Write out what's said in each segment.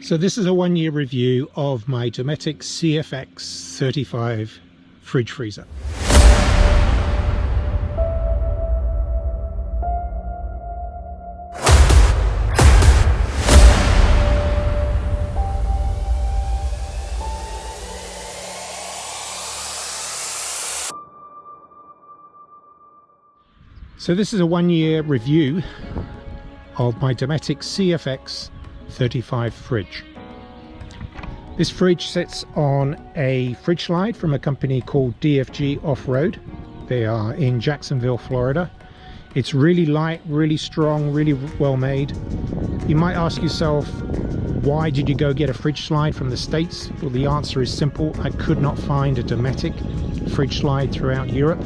So this is a 1-year review of my Dometic CFX 35 fridge freezer. So this is a 1-year review of my Dometic CFX 35 fridge. This fridge sits on a fridge slide from a company called DFG Off-Road. They are in Jacksonville, Florida. It's really light, really strong, really well made. You might ask yourself, why did you go get a fridge slide from the States? Well, the answer is simple. I could not find a Dometic fridge slide throughout Europe.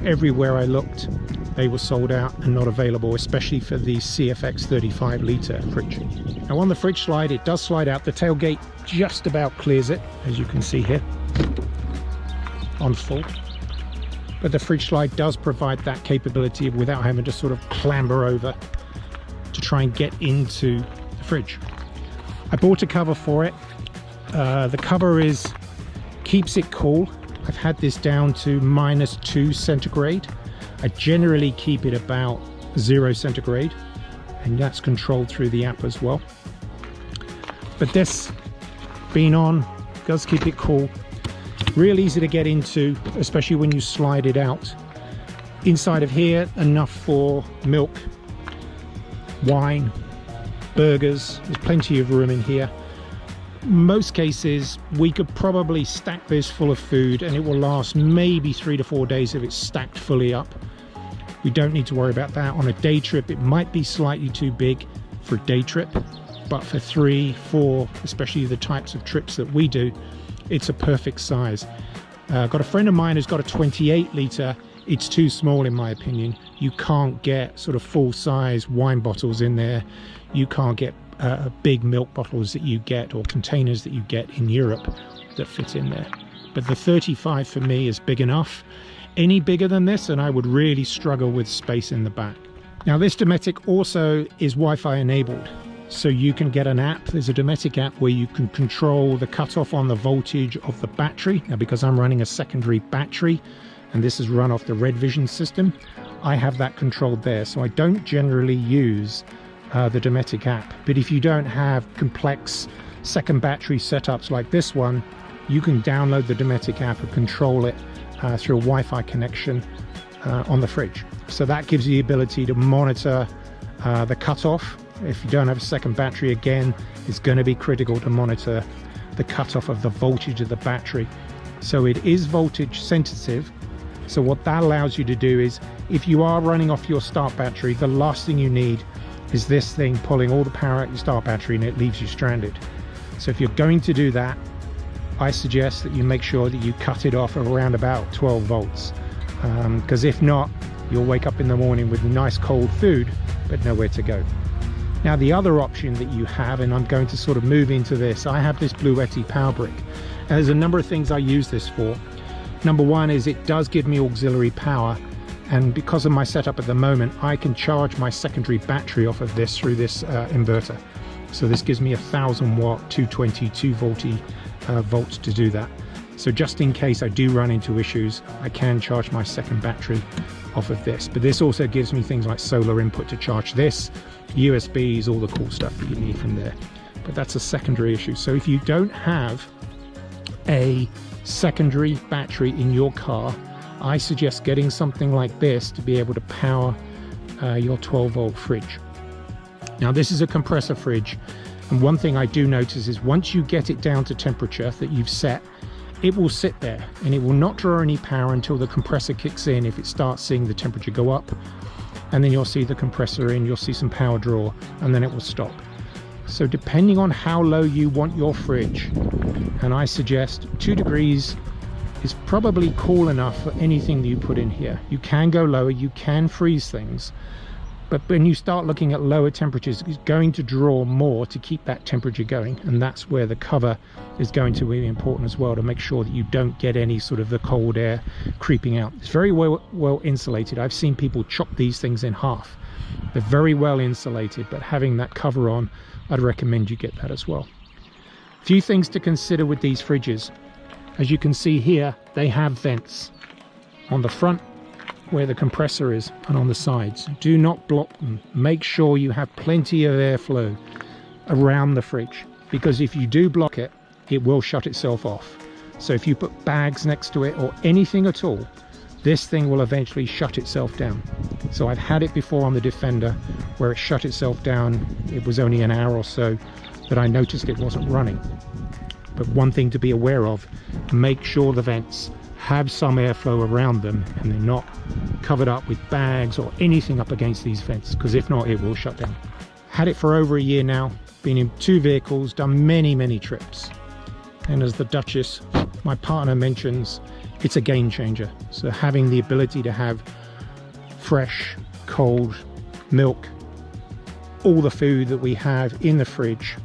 Everywhere I looked, they were sold out and not available, especially for the CFX 35 litre fridge. Now on the fridge slide, it does slide out. The tailgate just about clears it, as you can see here, on full. But the fridge slide does provide that capability of, without having to sort of clamber over to try and get into the fridge. I bought a cover for it. The cover keeps it cool. I've had this down to -2 centigrade. I generally keep it about 0 centigrade, and that's controlled through the app as well. But this being on does keep it cool. Real easy to get into, especially when you slide it out. Inside of here, enough for milk, wine, burgers. There's plenty of room in here. Most cases we could probably stack this full of food and it will last maybe 3 to 4 days if it's stacked fully up. We don't need to worry about that. On a day trip it might be slightly too big for a day trip, but for 3, 4, especially the types of trips that we do, it's a perfect size. Got a friend of mine who's got a 28 litre. It's too small in my opinion. You can't get sort of full size wine bottles in there. You can't get big milk bottles that you get, or containers that you get in Europe, that fit in there. But the 35 for me is big enough. Any bigger than this and I would really struggle with space in the back. Now this Dometic also is Wi-Fi enabled, so you can get an app. There's a Dometic app where you can control the cutoff on the voltage of the battery. Now because I'm running a secondary battery and this is run off the Red Vision system, I have that controlled there. So I don't generally use the Dometic app, but if you don't have complex second battery setups like this one, you can download the Dometic app and control it through a Wi-Fi connection on the fridge. So that gives you the ability to monitor the cutoff. If you don't have a second battery, again, it's going to be critical to monitor the cutoff of the voltage of the battery. So it is voltage sensitive. So what that allows you to do is, if you are running off your start battery, the last thing you need is this thing pulling all the power out of your start battery and it leaves you stranded. So if you're going to do that, I suggest that you make sure that you cut it off around about 12 volts. Because if not, you'll wake up in the morning with nice cold food, but nowhere to go. Now the other option that you have, and I'm going to sort of move into this, I have this Bluetti power brick. And there's a number of things I use this for. Number one is it does give me auxiliary power. And because of my setup at the moment, I can charge my secondary battery off of this through this inverter. So this gives me 1000 watt, 222 volts to do that. So just in case I do run into issues, I can charge my second battery off of this. But this also gives me things like solar input to charge this, USBs, all the cool stuff that you need from there. But that's a secondary issue. So if you don't have a secondary battery in your car, I suggest getting something like this to be able to power your 12 volt fridge. Now this is a compressor fridge, and one thing I do notice is once you get it down to temperature that you've set, it will sit there and it will not draw any power until the compressor kicks in. If it starts seeing the temperature go up, and then you'll see the compressor in, you'll see some power draw, and then it will stop. So depending on how low you want your fridge, and I suggest 2 degrees is probably cool enough for anything that you put in here. You can go lower, you can freeze things, but when you start looking at lower temperatures, it's going to draw more to keep that temperature going, and that's where the cover is going to be important as well, to make sure that you don't get any sort of the cold air creeping out. It's very well insulated. I've seen people chop these things in half. They're very well insulated, but having that cover on, I'd recommend you get that as well. Few things to consider with these fridges. As you can see here, they have vents on the front where the compressor is and on the sides. Do not block them. Make sure you have plenty of airflow around the fridge, because if you do block it, it will shut itself off. So if you put bags next to it or anything at all, this thing will eventually shut itself down. So I've had it before on the Defender where it shut itself down. It was only an hour or so that I noticed it wasn't running. But one thing to be aware of, make sure the vents have some airflow around them and they're not covered up with bags or anything up against these vents, because if not, it will shut down. Had it for over a year now, been in 2 vehicles, done many trips. And as the Duchess, my partner, mentions, it's a game changer. So having the ability to have fresh, cold milk, all the food that we have in the fridge,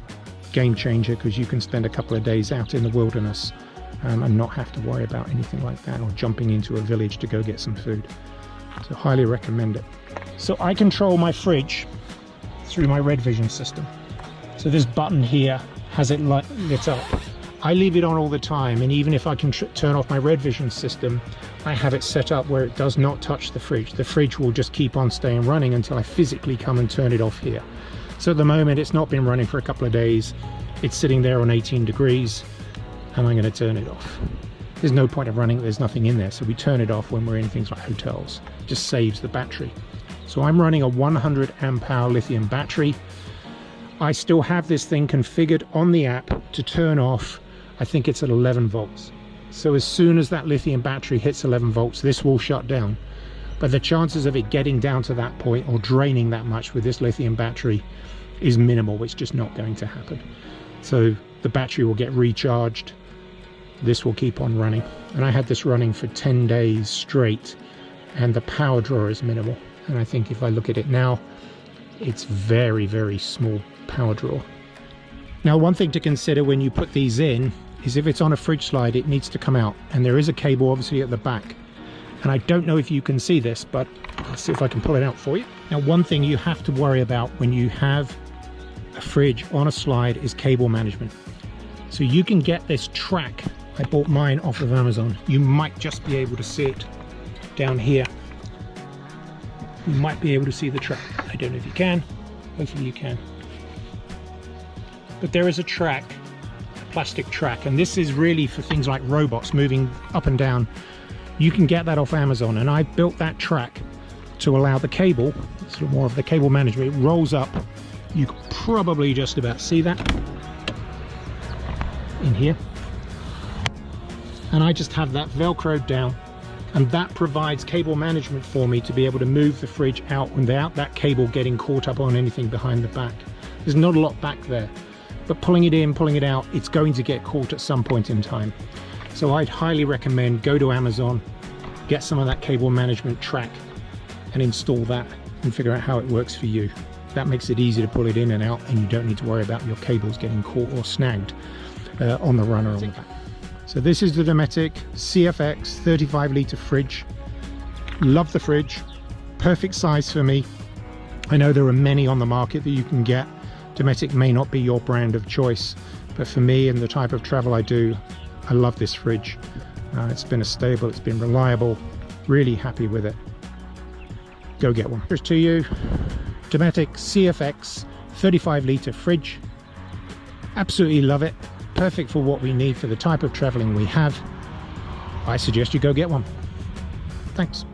game changer, because you can spend a couple of days out in the wilderness and not have to worry about anything like that, or jumping into a village to go get some food. So highly recommend it. So I control my fridge through my Red Vision system. So this button here has it lit up. I leave it on all the time, and even if I can turn off my Red Vision system, I have it set up where it does not touch the fridge. The fridge will just keep on staying running until I physically come and turn it off here. So at the moment it's not been running for a couple of days. It's sitting there on 18 degrees and I'm going to turn it off. There's no point of running, there's nothing in there, so we turn it off when we're in things like hotels. It just saves the battery. So I'm running a 100 amp hour lithium battery. I still have this thing configured on the app to turn off. I think it's at 11 volts. So as soon as that lithium battery hits 11 volts, this will shut down. But the chances of it getting down to that point or draining that much with this lithium battery is minimal. It's just not going to happen. So the battery will get recharged. This will keep on running. And I had this running for 10 days straight, and the power draw is minimal. And I think if I look at it now, it's very small power draw. Now, one thing to consider when you put these in is if it's on a fridge slide, it needs to come out, and there is a cable obviously at the back. And I don't know if you can see this, but I'll see if I can pull it out for you. Now, one thing you have to worry about when you have a fridge on a slide is cable management. So you can get this track. I bought mine off of Amazon. You might just be able to see it down here. You might be able to see the track. I don't know if you can. Hopefully you can. But there is a track, a plastic track, and this is really for things like robots moving up and down. You can get that off Amazon, and I built that track to allow the cable, sort of more of the cable management. It rolls up. You can probably just about see that in here. And I just have that velcroed down, and that provides cable management for me to be able to move the fridge out without that cable getting caught up on anything behind the back. There's not a lot back there, but pulling it in, pulling it out, it's going to get caught at some point in time. So I'd highly recommend go to Amazon, get some of that cable management track and install that and figure out how it works for you. That makes it easy to pull it in and out, and you don't need to worry about your cables getting caught or snagged on the runner on the back. So this is the Dometic CFX 35 litre fridge. Love the fridge, perfect size for me. I know there are many on the market that you can get. Dometic may not be your brand of choice, but for me and the type of travel I do, I love this fridge. It's been stable, it's been reliable, really happy with it. Go get one. Here's to you, Dometic CFX 35 litre fridge. Absolutely love it. Perfect for what we need for the type of traveling we have. I suggest you go get one. Thanks.